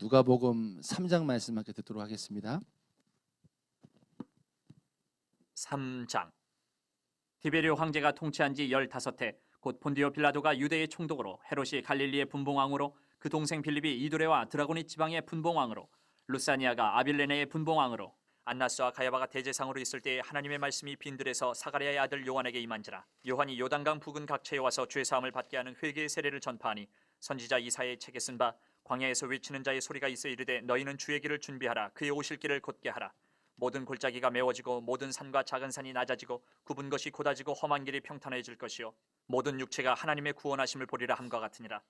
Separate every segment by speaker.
Speaker 1: 누가복음 3장 말씀 함께 듣도록 하겠습니다.
Speaker 2: 3장. 디베리오 황제가 통치한 지 15해 곧 본디오 빌라도가 유대의 총독으로, 헤롯이 갈릴리의 분봉왕으로, 그 동생 빌립이 이두레와 드라고니 지방의 분봉왕으로, 루사니아가 아빌레네의 분봉왕으로, 안나스와 가야바가 대제상으로 있을 때에 하나님의 말씀이 빈들에서 사가랴의 아들 요한에게 임한지라. 요한이 요단강 부근 각처에 와서 죄사함을 받게 하는 회개의 세례를 전파하니, 선지자 이사야의 책에 쓴 바 광야에서 외치는 자의 소리가 있어 이르되 너희는 주의 길을 준비하라, 그의 오실 길을 곧게 하라. 모든 골짜기가 메워지고 모든 산과 작은 산이 낮아지고 굽은 것이 곧아지고 험한 길이 평탄해질 것이요 모든 육체가 하나님의 구원하심을 보리라 함과 같으니라.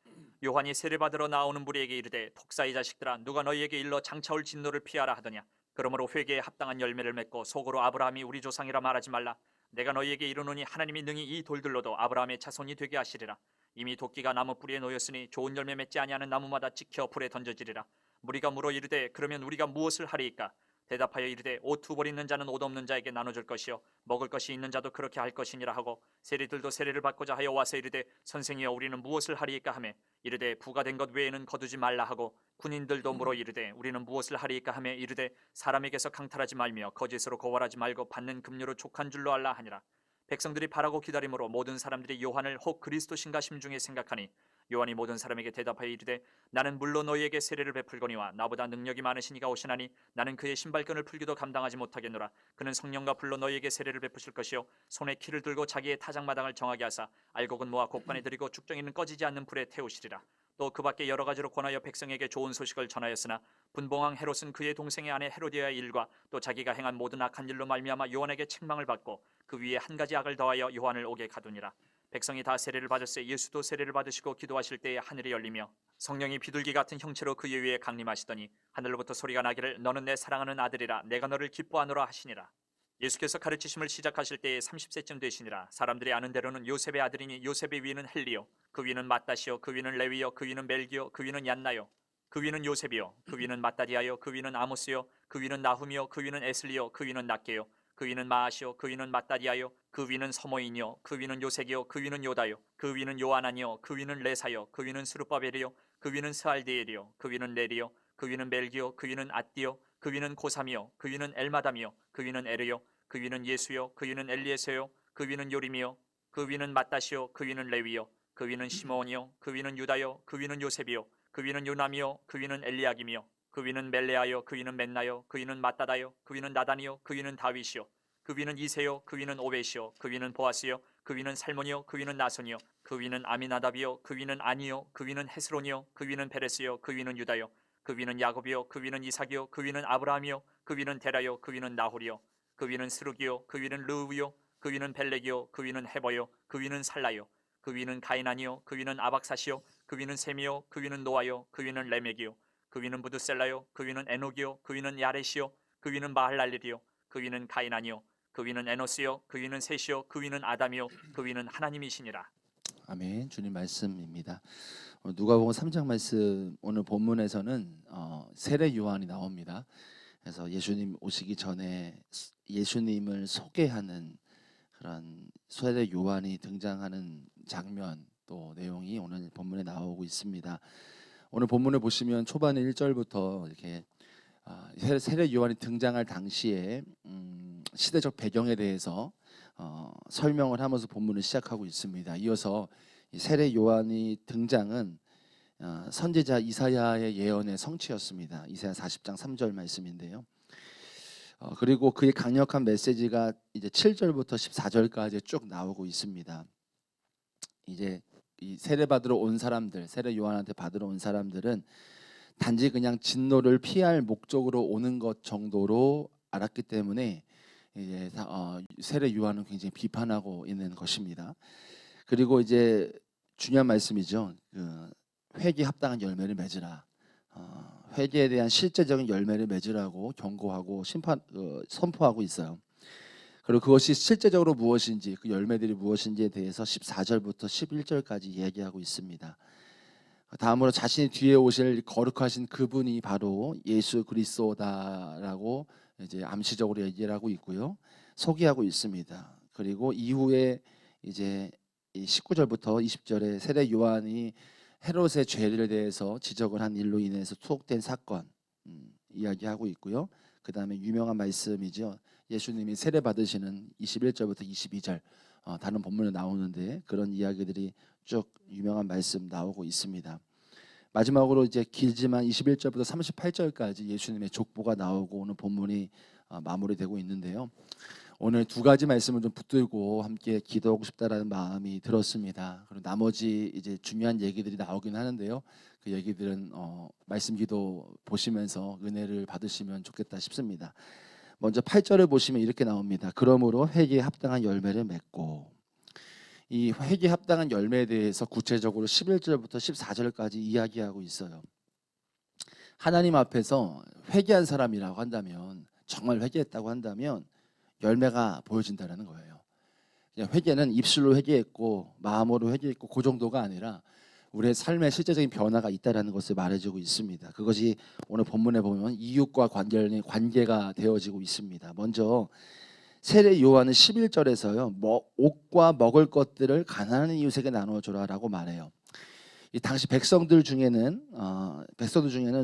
Speaker 2: 요한이 세례받으러 나오는 무리에게 이르되 독사의 자식들아, 누가 너희에게 일러 장차올 진노를 피하라 하더냐. 그러므로 회개에 합당한 열매를 맺고 속으로 아브라함이 우리 조상이라 말하지 말라. 내가 너희에게 이르노니 하나님이 능히 이 돌들로도 아브라함의 자손이 되게 하시리라. 이미 도끼가 나무 뿌리에 놓였으니 좋은 열매 맺지 아니하는 나무마다 찍혀 불에 던져지리라. 무리가 물어 이르되 그러면 우리가 무엇을 하리이까? 대답하여 이르되 옷 두 벌 있는 자는 옷 없는 자에게 나눠줄 것이요 먹을 것이 있는 자도 그렇게 할 것이니라 하고, 세리들도 세례를 받고자 하여 와서 이르되 선생이여 우리는 무엇을 하리이까 하매 이르되 부가 된 것 외에는 거두지 말라 하고, 군인들도 물어 이르되 우리는 무엇을 하리이까 하매 이르되 사람에게서 강탈하지 말며 거짓으로 거월하지 말고 받는 급료로 족한 줄로 알라 하니라. 백성들이 바라고 기다림으로 모든 사람들이 요한을 혹 그리스도신가 심중에 생각하니, 요한이 모든 사람에게 대답하여 이르되 나는 물론 너희에게 세례를 베풀거니와 나보다 능력이 많으신 이가 오시나니 나는 그의 신발끈을 풀기도 감당하지 못하겠노라. 그는 성령과 불로 너희에게 세례를 베푸실 것이요 손에 키를 들고 자기의 타작마당을 정하게 하사 알곡은 모아 곡간에 들이고 쭉정이는 꺼지지 않는 불에 태우시리라. 또 그 밖에 여러 가지로 권하여 백성에게 좋은 소식을 전하였으나 분봉왕 헤롯은 그의 동생의 아내 헤로디아의 일과 또 자기가 행한 모든 악한 일로 말미암아 요한에게 책망을 받고 그 위에 한 가지 악을 더하여 요한을 오게 가두니라. 백성이 다 세례를 받을새 예수도 세례를 받으시고 기도하실 때에 하늘이 열리며 성령이 비둘기 같은 형체로 그의 위에 강림하시더니 하늘로부터 소리가 나기를 너는 내 사랑하는 아들이라, 내가 너를 기뻐하노라 하시니라. 예수께서 가르치심을 시작하실 때에 30세쯤 되시니라. 사람들이 아는 대로는 요셉의 아들이니 요셉의 위는 헬리요 그 위는 맏다시요 그 위는 레위요 그 위는 멜기요 그 위는 얀나요 그 위는 요셉이요 그 위는 마따디아요 그 위는 아모스요 그 위는 나훔이요 그 위는 에슬리요 그 위는 낫게요 그 위는 마아시요 그 위는 마따디아요 그 위는 서모인이요 그 위는 요색이요 그 위는 요다요 그 위는 요아나니요 그 위는 레사요 그 위는 스룹바벨이요 그 위는 스알디엘이요 그 위는 네리요 그 위는 멜기요 그 위는 앗디요 그 위는 고삼이요 그 위는 엘마담이요 그 위는 에르요 그 위는 예수요 그 위는 엘리에세요 그 위는 요림이요 그 위는 마따시요 그 위는 레위요 그 위는 시므온이요 그 위는 유다요 그 위는 요셉이요 그 위는 요남이요 그 위는 엘리야김이요 그 위는 멜레아요 그 위는 멘나요 그 위는 마따다요 그 위는 나단이요 그 위는 다윗이요 그 위는 이세요 그 위는 오벳이요 그 위는 보아스요 그 위는 살몬이요 그 위는 나손이요 그 위는 아미나답이요 그 위는 아니요 그 위는 헤스론이요 그 위는 베레스요 그 위는 유다요 그 위는 야곱이요 그 위는 이삭이요 그 위는 아브라함이요 그 위는 데라요 그 위는 나홀이요 그 위는 스루기요 그 위는 르우요 그 위는 벨렉이요 그 위는 헤버요 그 위는 살라요 그 위는 가이나니요 그 위는 아박사시요 그 위는 셈이요 그 위는 노아요 그 위는 레멕이요 그 위는 부두셀라요 그 위는 에녹이요 그 위는 야렛이요 그 위는 마할랄렐이요 그 위는 가이나니요 그 위는 에노스요 그 위는 셋이요 그 위는 아담이요 그 위는 하나님이시니라.
Speaker 1: 아멘. 주님 말씀입니다. 누가복음 3장 말씀, 오늘 본문에서는 세례 요한이 나옵니다. 그래서 예수님 오시기 전에 예수님을 소개하는 그런 세례 요한이 등장하는 장면, 또 내용이 오늘 본문에 나오고 있습니다. 오늘 본문을 보시면 초반에 1절부터 이렇게 세례 요한이 등장할 당시에 시대적 배경에 대해서 설명을 하면서 본문을 시작하고 있습니다. 이어서 이 세례 요한이 등장은 선지자 이사야의 예언의 성취였습니다. 이사야 40장 3절 말씀인데요. 그리고 그의 강력한 메시지가 이제 7절부터 14절까지 쭉 나오고 있습니다. 이제 이 세례 받으러 온 사람들, 세례 요한한테 받으러 온 사람들은 단지 그냥 진노를 피할 목적으로 오는 것 정도로 알았기 때문에 이제 세례 요한은 굉장히 비판하고 있는 것입니다. 그리고 이제 중요한 말씀이죠. 회개에 합당한 열매를 맺으라. 회개에 대한 실제적인 열매를 맺으라고 경고하고 선포하고 있어요. 그리고 그것이 실제적으로 무엇인지, 그 열매들이 무엇인지에 대해서 14절부터 11절까지 얘기하고 있습니다. 다음으로 자신이 뒤에 오실 거룩하신 그분이 바로 예수 그리스도다라고 이제 암시적으로 얘기를 하고 있고요. 소개하고 있습니다. 그리고 이후에 이제 19절부터 20절에 세례 요한이 헤롯의 죄를 대해서 지적을 한 일로 인해서 투옥된 사건 이야기하고 있고요. 그 다음에 유명한 말씀이죠. 예수님이 세례 받으시는 21절부터 22절 다른 본문에 나오는데 그런 이야기들이 쭉 유명한 말씀 나오고 있습니다. 마지막으로 이제 길지만 21절부터 38절까지 예수님의 족보가 나오고 오늘 본문이 마무리되고 있는데요. 오늘 두 가지 말씀을 좀 붙들고 함께 기도하고 싶다라는 마음이 들었습니다. 그리고 나머지 이제 중요한 얘기들이 나오긴 하는데요. 그 얘기들은 말씀 기도 보시면서 은혜를 받으시면 좋겠다 싶습니다. 먼저 8절을 보시면 이렇게 나옵니다. 그러므로 회개에 합당한 열매를 맺고, 이 회개에 합당한 열매에 대해서 구체적으로 11절부터 14절까지 이야기하고 있어요. 하나님 앞에서 회개한 사람이라고 한다면, 정말 회개했다고 한다면 열매가 보여진다는 거예요. 그냥 회개는 입술로 회개했고 마음으로 회개했고 그 정도가 아니라 우리의 삶의 실제적인 변화가 있다는 것을 말해주고 있습니다. 그것이 오늘 본문에 보면 이웃과 관계가 되어지고 있습니다. 먼저 세례 요한은 11절에서요, 옷과 먹을 것들을 가난한 이웃에게 나눠줘라라고 말해요. 이 당시 백성들 중에는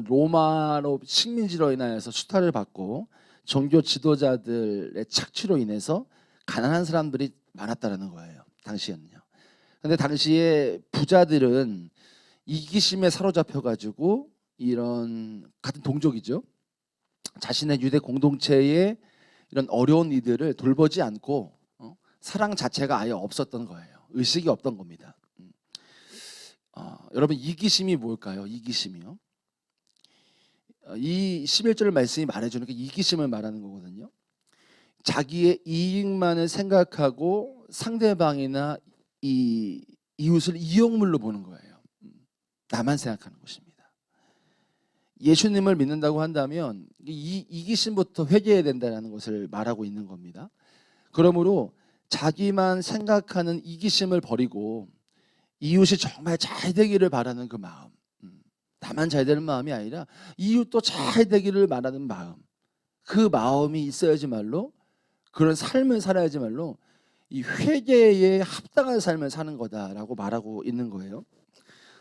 Speaker 1: 로마로 식민지로 인하여서 수탈을 받고 종교 지도자들의 착취로 인해서 가난한 사람들이 많았다라는 거예요. 당시에는요. 근데 당시에 부자들은 이기심에 사로잡혀 가지고 이런 같은 동족이죠. 자신의 유대 공동체의 이런 어려운 이들을 돌보지 않고 사랑 자체가 아예 없었던 거예요. 의식이 없던 겁니다. 여러분 이기심이 뭘까요? 이기심이요. 이 11절 말씀이 말해주는 게 이기심을 말하는 거거든요. 자기의 이익만을 생각하고 상대방이나 이 이웃을 이용물로 보는 거예요. 나만 생각하는 것입니다. 예수님을 믿는다고 한다면 이기심부터 회개해야 된다는 것을 말하고 있는 겁니다. 그러므로 자기만 생각하는 이기심을 버리고 이웃이 정말 잘 되기를 바라는 그 마음, 나만 잘 되는 마음이 아니라 이웃도 잘 되기를 바라는 마음, 그 마음이 있어야지말로, 그런 삶을 살아야지말로 이 회개에 합당한 삶을 사는 거다라고 말하고 있는 거예요.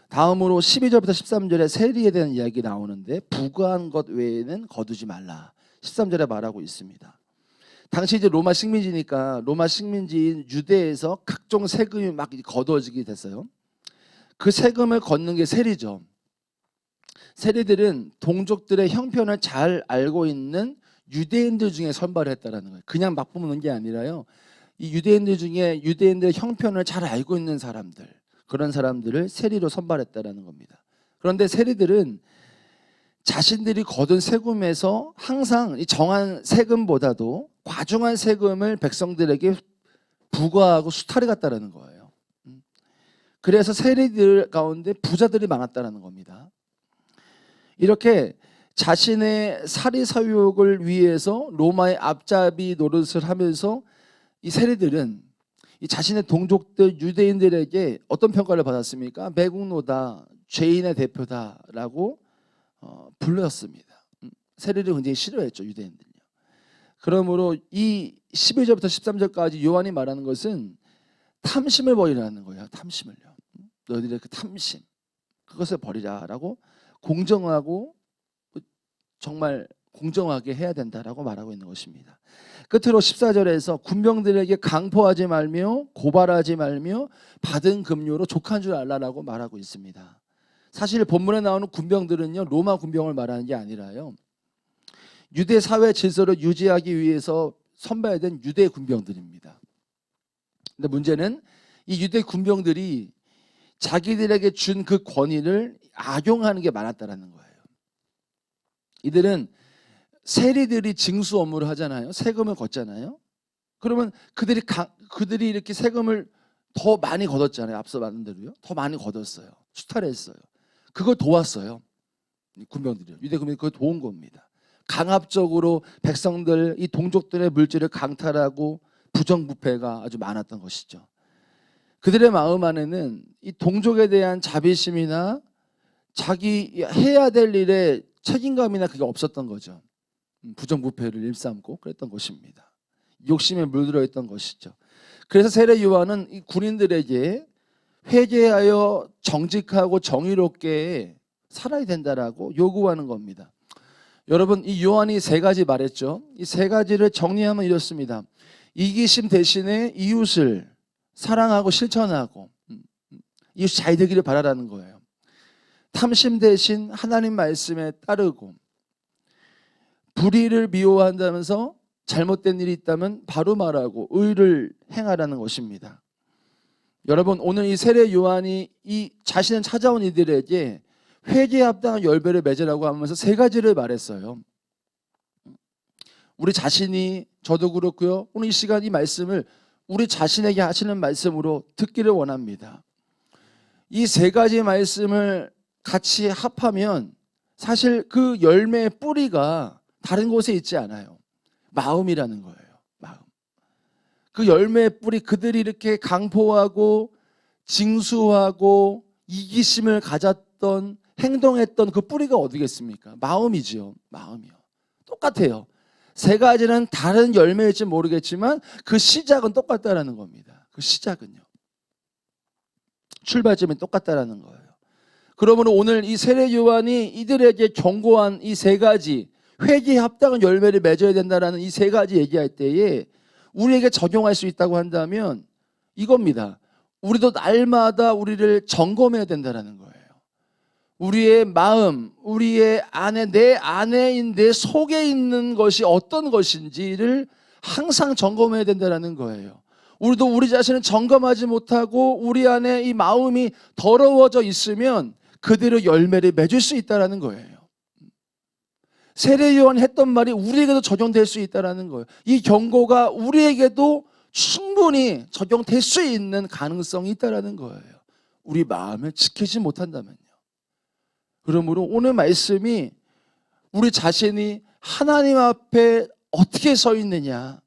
Speaker 1: 다음으로 12절부터 13절에 세리에 대한 이야기 나오는데 부과한 것 외에는 거두지 말라 13절에 말하고 있습니다. 당시 이제 로마 식민지니까 로마 식민지인 유대에서 각종 세금이 막 거둬지게 됐어요. 그 세금을 걷는 게 세리죠. 세리들은 동족들의 형편을 잘 알고 있는 유대인들 중에 선발을 했다라는 거예요. 그냥 막 뽑는 게 아니라요. 이 유대인들 중에 유대인들의 형편을 잘 알고 있는 사람들, 그런 사람들을 세리로 선발했다라는 겁니다. 그런데 세리들은 자신들이 거둔 세금에서 항상 이 정한 세금보다도 과중한 세금을 백성들에게 부과하고 수탈해 갔다라는 거예요. 그래서 세리들 가운데 부자들이 많았다라는 겁니다. 이렇게 자신의 사리사욕을 위해서 로마의 앞잡이 노릇을 하면서 이 세리들은 이 자신의 동족들 유대인들에게 어떤 평가를 받았습니까? 매국노다, 죄인의 대표다라고 불렀습니다. 세리를 굉장히 싫어했죠, 유대인들요. 그러므로 이 12절부터 13절까지 요한이 말하는 것은 탐심을 버리라는 거예요. 탐심을요. 너희들의 그 탐심, 그것을 버리라라고 공정하고 정말 공정하게 해야 된다라고 말하고 있는 것입니다. 끝으로 14절에서 군병들에게 강포하지 말며 고발하지 말며 받은 급료로 족한 줄 알라라고 말하고 있습니다. 사실 본문에 나오는 군병들은요, 로마 군병을 말하는 게 아니라요, 유대 사회 질서를 유지하기 위해서 선발된 유대 군병들입니다. 근데 문제는 이 유대 군병들이 자기들에게 준 그 권위를 악용하는 게 많았다라는 거예요. 이들은 세리들이 징수 업무를 하잖아요. 세금을 걷잖아요. 그러면 그들이 이렇게 세금을 더 많이 걷었잖아요. 앞서 말한 대로요. 더 많이 걷었어요. 수탈했어요. 그걸 도왔어요. 군병들이요. 유대 군병이 그걸 도운 겁니다. 강압적으로 백성들, 이 동족들의 물질을 강탈하고 부정부패가 아주 많았던 것이죠. 그들의 마음 안에는 이 동족에 대한 자비심이나 자기 해야 될 일에 책임감이나 그게 없었던 거죠. 부정부패를 일삼고 그랬던 것입니다. 욕심에 물들어 있던 것이죠. 그래서 세례 요한은 이 군인들에게 회개하여 정직하고 정의롭게 살아야 된다라고 요구하는 겁니다. 여러분, 이 요한이 세 가지 말했죠. 이 세 가지를 정리하면 이렇습니다. 이기심 대신에 이웃을 사랑하고 실천하고 이웃이 잘 되기를 바라라는 거예요. 탐심 대신 하나님 말씀에 따르고, 불의를 미워한다면서 잘못된 일이 있다면 바로 말하고 의를 행하라는 것입니다. 여러분, 오늘 이 세례 요한이 이 자신을 찾아온 이들에게 회개에 합당한 열매를 맺으라고 하면서 세 가지를 말했어요. 우리 자신이, 저도 그렇고요, 오늘 이 시간 이 말씀을 우리 자신에게 하시는 말씀으로 듣기를 원합니다. 이 세 가지 말씀을 같이 합하면 사실 그 열매의 뿌리가 다른 곳에 있지 않아요. 마음이라는 거예요. 마음. 그 열매의 뿌리, 그들이 이렇게 강포하고 징수하고 이기심을 가졌던, 행동했던 그 뿌리가 어디겠습니까? 마음이지요. 마음이요. 똑같아요. 세 가지는 다른 열매일지 모르겠지만 그 시작은 똑같다라는 겁니다. 그 시작은요. 출발점이 똑같다라는 거예요. 그러므로 오늘 이 세례 요한이 이들에게 경고한 이 세 가지, 회개에 합당한 열매를 맺어야 된다라는 이 세 가지 얘기할 때에 우리에게 적용할 수 있다고 한다면 이겁니다. 우리도 날마다 우리를 점검해야 된다라는 거예요. 우리의 마음, 우리의 안에, 내 안에, 내 속에 있는 것이 어떤 것인지를 항상 점검해야 된다는 거예요. 우리도 우리 자신을 점검하지 못하고 우리 안에 이 마음이 더러워져 있으면 그대로 열매를 맺을 수 있다는 거예요. 세례 요한이 했던 말이 우리에게도 적용될 수 있다는 거예요. 이 경고가 우리에게도 충분히 적용될 수 있는 가능성이 있다는 거예요. 우리 마음을 지키지 못한다면요. 그러므로 오늘 말씀이 우리 자신이 하나님 앞에 어떻게 서 있느냐,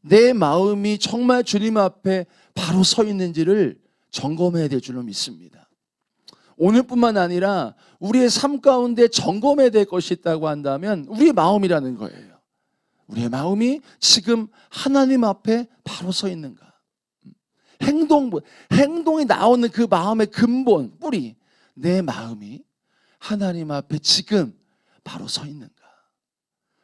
Speaker 1: 내 마음이 정말 주님 앞에 바로 서 있는지를 점검해야 될 줄로 믿습니다. 오늘뿐만 아니라 우리의 삶 가운데 점검해야 될 것이 있다고 한다면 우리의 마음이라는 거예요. 우리의 마음이 지금 하나님 앞에 바로 서 있는가? 행동이 나오는 그 마음의 근본, 뿌리, 내 마음이 하나님 앞에 지금 바로 서 있는가?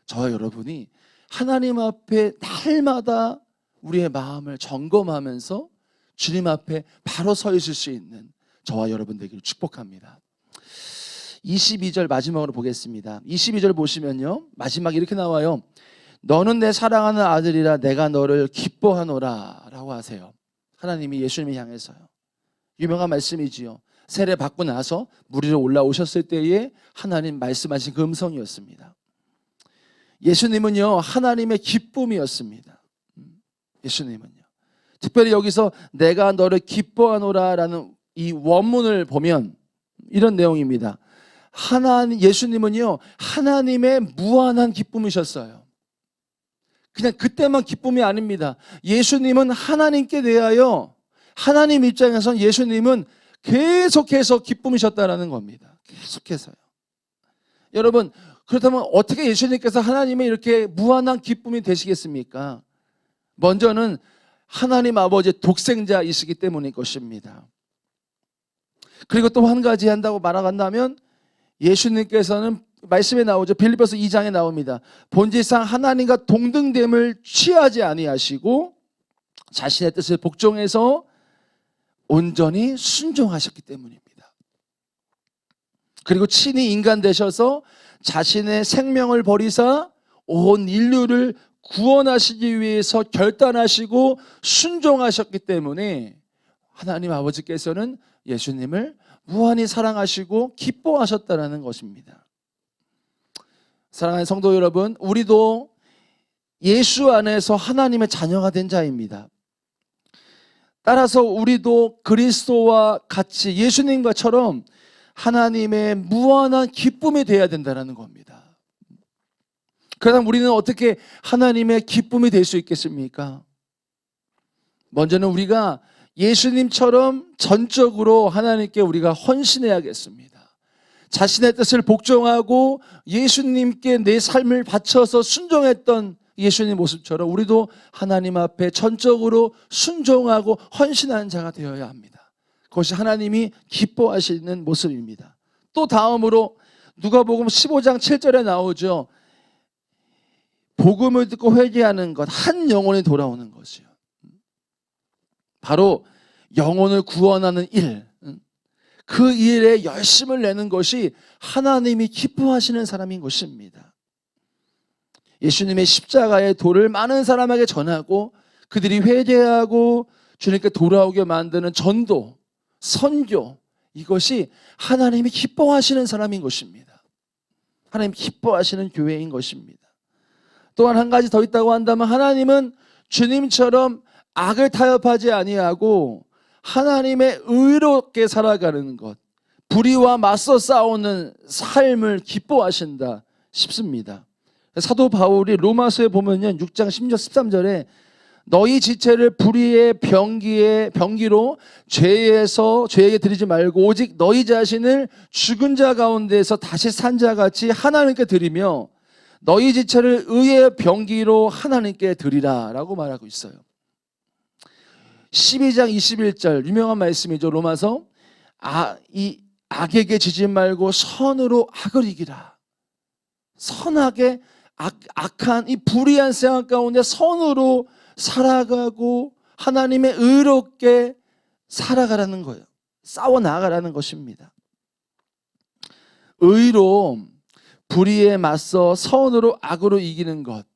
Speaker 1: 저와 여러분이 하나님 앞에 날마다 우리의 마음을 점검하면서 주님 앞에 바로 서 있을 수 있는 저와 여러분 되기를 축복합니다. 22절 마지막으로 보겠습니다. 22절 보시면요, 마지막에 이렇게 나와요. 너는 내 사랑하는 아들이라 내가 너를 기뻐하노라 라고 하세요. 하나님이 예수님을 향해서요. 유명한 말씀이지요. 세례 받고 나서 물 위로 올라오셨을 때에 하나님 말씀하신 그 음성이었습니다. 예수님은요, 하나님의 기쁨이었습니다. 예수님은요. 특별히 여기서 내가 너를 기뻐하노라 라는 이 원문을 보면 이런 내용입니다. 예수님은요, 하나님의 무한한 기쁨이셨어요. 그냥 그때만 기쁨이 아닙니다. 예수님은 하나님께 대하여, 하나님 입장에선 예수님은 계속해서 기쁨이셨다라는 겁니다. 계속해서요. 여러분, 그렇다면 어떻게 예수님께서 하나님의 이렇게 무한한 기쁨이 되시겠습니까? 먼저는 하나님 아버지의 독생자이시기 때문일 것입니다. 그리고 또 한 가지 한다고 말한다면 예수님께서는 말씀에 나오죠. 빌립보서 2장에 나옵니다. 본질상 하나님과 동등됨을 취하지 아니하시고 자신의 뜻을 복종해서 온전히 순종하셨기 때문입니다. 그리고 친히 인간 되셔서 자신의 생명을 버리사 온 인류를 구원하시기 위해서 결단하시고 순종하셨기 때문에 하나님 아버지께서는 예수님을 무한히 사랑하시고 기뻐하셨다는 것입니다. 사랑하는 성도 여러분, 우리도 예수 안에서 하나님의 자녀가 된 자입니다. 따라서 우리도 그리스도와 같이 예수님과처럼 하나님의 무한한 기쁨이 되어야 된다는 겁니다. 그럼 우리는 어떻게 하나님의 기쁨이 될 수 있겠습니까? 먼저는 우리가 예수님처럼 전적으로 하나님께 우리가 헌신해야겠습니다. 자신의 뜻을 복종하고 예수님께 내 삶을 바쳐서 순종했던 예수님 모습처럼 우리도 하나님 앞에 전적으로 순종하고 헌신하는 자가 되어야 합니다. 그것이 하나님이 기뻐하시는 모습입니다. 또 다음으로 누가복음 15장 7절에 나오죠. 복음을 듣고 회개하는 것, 한 영혼이 돌아오는 것이요. 바로 영혼을 구원하는 일, 그 일에 열심을 내는 것이 하나님이 기뻐하시는 사람인 것입니다. 예수님의 십자가의 도를 많은 사람에게 전하고 그들이 회개하고 주님께 돌아오게 만드는 전도, 선교, 이것이 하나님이 기뻐하시는 사람인 것입니다. 하나님 기뻐하시는 교회인 것입니다. 또한 한 가지 더 있다고 한다면 하나님은 주님처럼 악을 타협하지 아니하고 하나님의 의롭게 살아가는 것, 불의와 맞서 싸우는 삶을 기뻐하신다 싶습니다. 사도 바울이 로마서에 보면요, 6장 10절 13절에 너희 지체를 불의의 병기로 죄에게 드리지 말고 오직 너희 자신을 죽은 자 가운데서 다시 산 자같이 하나님께 드리며 너희 지체를 의의 병기로 하나님께 드리라 라고 말하고 있어요. 12장 21절 유명한 말씀이죠. 로마서 이 악에게 지지 말고 선으로 악을 이기라. 선하게 악한 이 불의한 생각 가운데 선으로 살아가고 하나님의 의롭게 살아가라는 거예요. 싸워 나가라는 것입니다. 의로 불의에 맞서 선으로 악으로 이기는 것,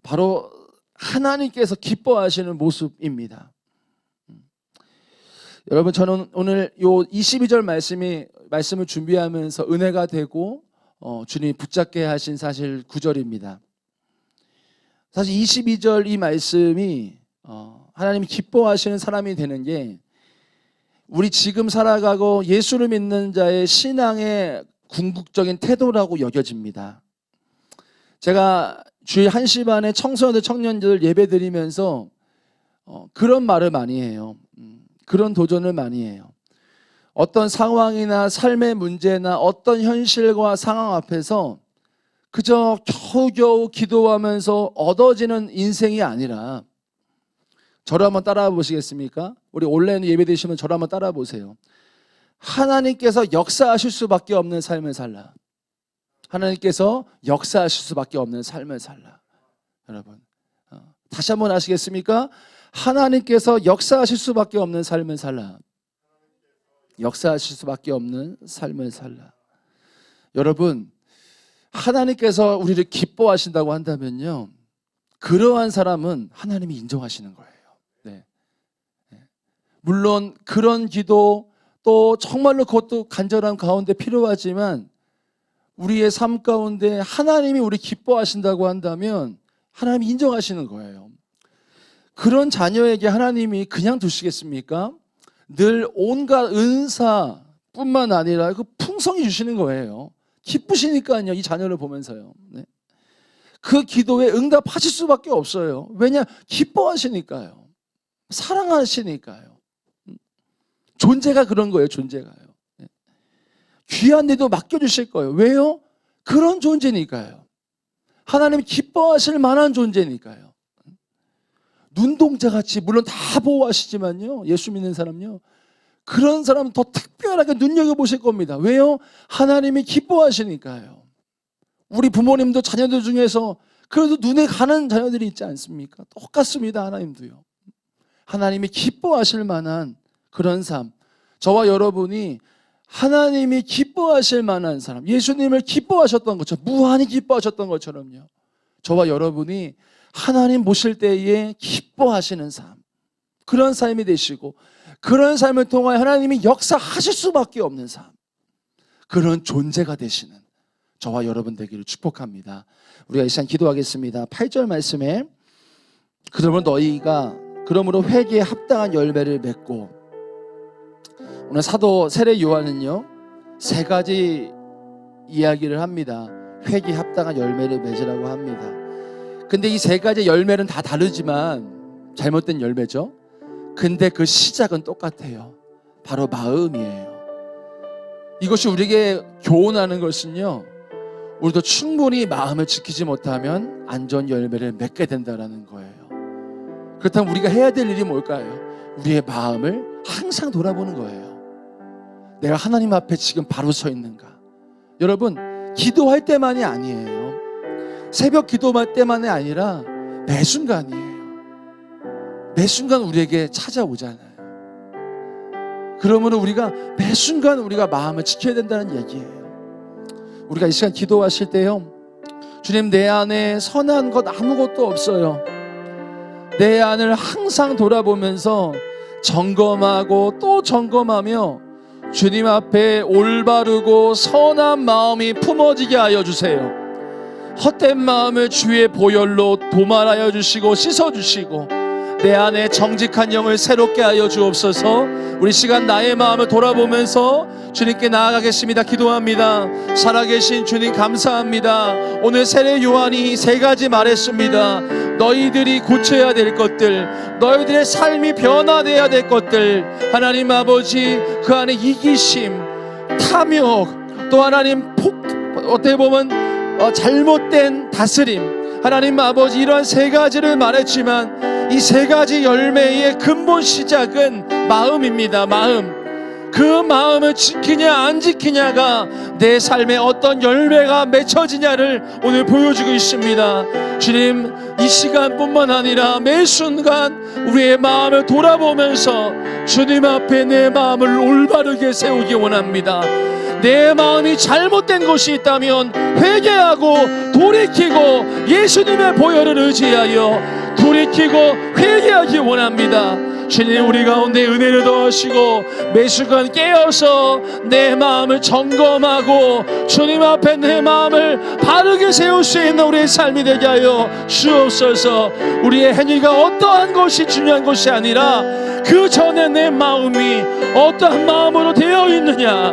Speaker 1: 바로 하나님께서 기뻐하시는 모습입니다. 여러분, 저는 오늘 요 22절 말씀을 준비하면서 은혜가 되고 주님이 붙잡게 하신 사실 9절입니다. 사실 22절 이 말씀이 하나님이 기뻐하시는 사람이 되는 게 우리 지금 살아가고 예수를 믿는 자의 신앙의 궁극적인 태도라고 여겨집니다. 제가 주일 1시 반에 청소년들 청년들 예배 드리면서 그런 말을 많이 해요. 그런 도전을 많이 해요. 어떤 상황이나 삶의 문제나 어떤 현실과 상황 앞에서 그저 겨우겨우 기도하면서 얻어지는 인생이 아니라, 저를 한번 따라와 보시겠습니까? 우리 온라인 예배 드시면 저를 한번 따라와 보세요. 하나님께서 역사하실 수밖에 없는 삶을 살라. 하나님께서 역사하실 수밖에 없는 삶을 살라. 여러분, 다시 한번 하시겠습니까? 하나님께서 역사하실 수밖에 없는 삶을 살라. 역사하실 수밖에 없는 삶을 살라. 여러분, 하나님께서 우리를 기뻐하신다고 한다면요, 그러한 사람은 하나님이 인정하시는 거예요. 네. 물론 그런 기도 또 정말로 그것도 간절한 가운데 필요하지만 우리의 삶 가운데 하나님이 우리 기뻐하신다고 한다면 하나님이 인정하시는 거예요. 그런 자녀에게 하나님이 그냥 두시겠습니까? 늘 온갖 은사뿐만 아니라 그 풍성히 주시는 거예요. 기쁘시니까요, 이 자녀를 보면서요. 네. 그 기도에 응답하실 수밖에 없어요. 왜냐? 기뻐하시니까요. 사랑하시니까요. 존재가 그런 거예요. 존재가요. 네. 귀한 데도 맡겨주실 거예요. 왜요? 그런 존재니까요. 하나님이 기뻐하실 만한 존재니까요. 눈동자같이 물론 다 보호하시지만요, 예수 믿는 사람요, 그런 사람은 더 특별하게 눈여겨보실 겁니다. 왜요? 하나님이 기뻐하시니까요. 우리 부모님도 자녀들 중에서 그래도 눈에 가는 자녀들이 있지 않습니까? 똑같습니다. 하나님도요. 하나님이 기뻐하실 만한 그런 삶, 저와 여러분이 하나님이 기뻐하실 만한 사람, 예수님을 기뻐하셨던 것처럼, 무한히 기뻐하셨던 것처럼요, 저와 여러분이 하나님 보실 때에 기뻐하시는 삶, 그런 삶이 되시고 그런 삶을 통하여 하나님이 역사하실 수밖에 없는 삶, 그런 존재가 되시는 저와 여러분 되기를 축복합니다. 우리가 이 시간 기도하겠습니다. 8절 말씀에 그러므로 회개에 합당한 열매를 맺고, 오늘 사도 세례 요한은요 3가지 이야기를 합니다. 회개에 합당한 열매를 맺으라고 합니다. 근데 이 3가지 열매는 다 다르지만 잘못된 열매죠. 근데 그 시작은 똑같아요. 바로 마음이에요. 이것이 우리에게 교훈하는 것은요, 우리도 충분히 마음을 지키지 못하면 안 좋은 열매를 맺게 된다는 거예요. 그렇다면 우리가 해야 될 일이 뭘까요? 우리의 마음을 항상 돌아보는 거예요. 내가 하나님 앞에 지금 바로 서 있는가? 여러분, 기도할 때만이 아니에요. 새벽 기도할 때만이 아니라 매 순간이에요. 매 순간 우리에게 찾아오잖아요. 그러므로 우리가 매 순간 우리가 마음을 지켜야 된다는 얘기예요. 우리가 이 시간 기도하실 때요, 주님, 내 안에 선한 것 아무것도 없어요. 내 안을 항상 돌아보면서 점검하고 또 점검하며 주님 앞에 올바르고 선한 마음이 품어지게 하여 주세요. 헛된 마음을 주의 보혈로 도말하여 주시고 씻어주시고 내 안에 정직한 영을 새롭게 하여 주옵소서. 우리 시간 나의 마음을 돌아보면서 주님께 나아가겠습니다. 기도합니다. 살아계신 주님 감사합니다. 오늘 세례 요한이 세 가지 말했습니다. 너희들이 고쳐야 될 것들, 너희들의 삶이 변화되어야 될 것들, 하나님 아버지, 그 안에 이기심, 탐욕, 또 하나님 어떻게 보면 잘못된 다스림, 하나님 아버지, 이러한 세 가지를 말했지만 이 세 가지 열매의 근본 시작은 마음입니다. 마음. 그 마음을 지키냐 안 지키냐가 내 삶에 어떤 열매가 맺혀지냐를 오늘 보여주고 있습니다. 주님, 이 시간뿐만 아니라 매 순간 우리의 마음을 돌아보면서 주님 앞에 내 마음을 올바르게 세우기 원합니다. 내 마음이 잘못된 것이 있다면 회개하고 돌이키고 예수님의 보혈을 의지하여 돌이키고 회개하기 원합니다. 주님, 우리 가운데 은혜를 더하시고 매 순간 깨어서 내 마음을 점검하고 주님 앞에 내 마음을 바르게 세울 수 있는 우리의 삶이 되게 하여 주옵소서. 우리의 행위가 어떠한 것이 중요한 것이 아니라 그 전에 내 마음이 어떠한 마음으로 되어 있느냐,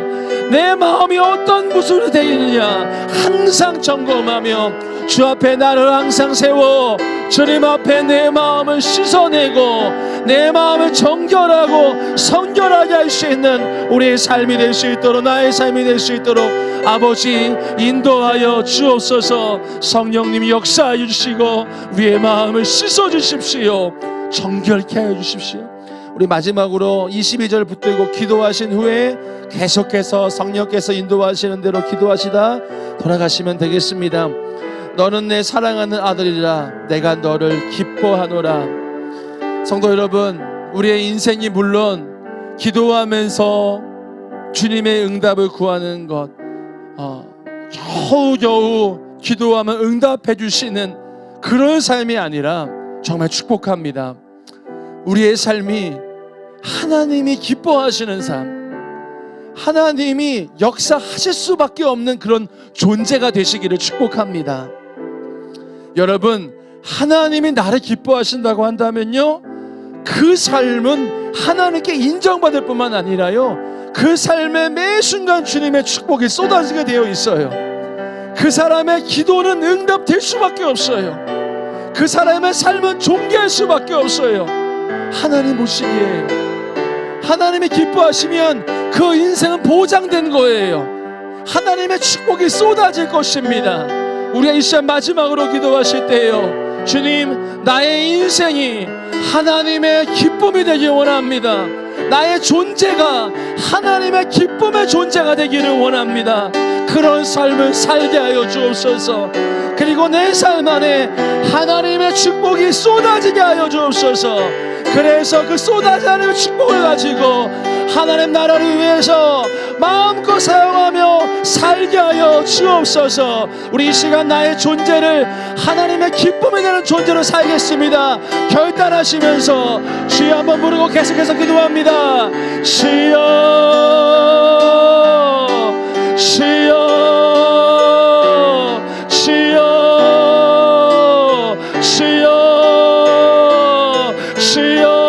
Speaker 1: 내 마음이 어떤 모습으로 되어 있느냐 항상 점검하며 주 앞에 나를 항상 세워 주님 앞에 내 마음을 씻어내고 내 마음을 정결하고 성결하게 할 수 있는 우리의 삶이 될 수 있도록, 나의 삶이 될 수 있도록 아버지 인도하여 주옵소서. 성령님이 역사하여 주시고 우리의 마음을 씻어 주십시오. 정결케 하여 주십시오. 우리 마지막으로 22절 붙들고 기도하신 후에 계속해서 성령께서 인도하시는 대로 기도하시다 돌아가시면 되겠습니다. 너는 내 사랑하는 아들이라 내가 너를 기뻐하노라. 성도 여러분, 우리의 인생이 물론 기도하면서 주님의 응답을 구하는 것, 겨우겨우 기도하면 응답해 주시는 그런 삶이 아니라 정말 축복합니다. 우리의 삶이 하나님이 기뻐하시는 삶, 하나님이 역사하실 수밖에 없는 그런 존재가 되시기를 축복합니다. 여러분, 하나님이 나를 기뻐하신다고 한다면요, 그 삶은 하나님께 인정받을 뿐만 아니라요, 그 삶에 매 순간 주님의 축복이 쏟아지게 되어 있어요. 그 사람의 기도는 응답될 수밖에 없어요. 그 사람의 삶은 존귀할 수밖에 없어요. 하나님 보시기에 하나님이 기뻐하시면 그 인생은 보장된 거예요. 하나님의 축복이 쏟아질 것입니다. 우리가 이 시간 마지막으로 기도하실 때요, 주님, 나의 인생이 하나님의 기쁨이 되기 원합니다. 나의 존재가 하나님의 기쁨의 존재가 되기를 원합니다. 그런 삶을 살게 하여 주옵소서. 그리고 내 삶 안에 하나님의 축복이 쏟아지게 하여 주옵소서. 그래서 그 쏟아지는 축복을 가지고 하나님 나라를 위해서 마음껏 사용하며 살게 하여 주옵소서. 우리 이 시간 나의 존재를 하나님의 기쁨이 되는 존재로 살겠습니다. 결단하시면서 주여 한번 부르고 계속해서 기도합니다. 주여, 주여, 주여, 주여, 주여.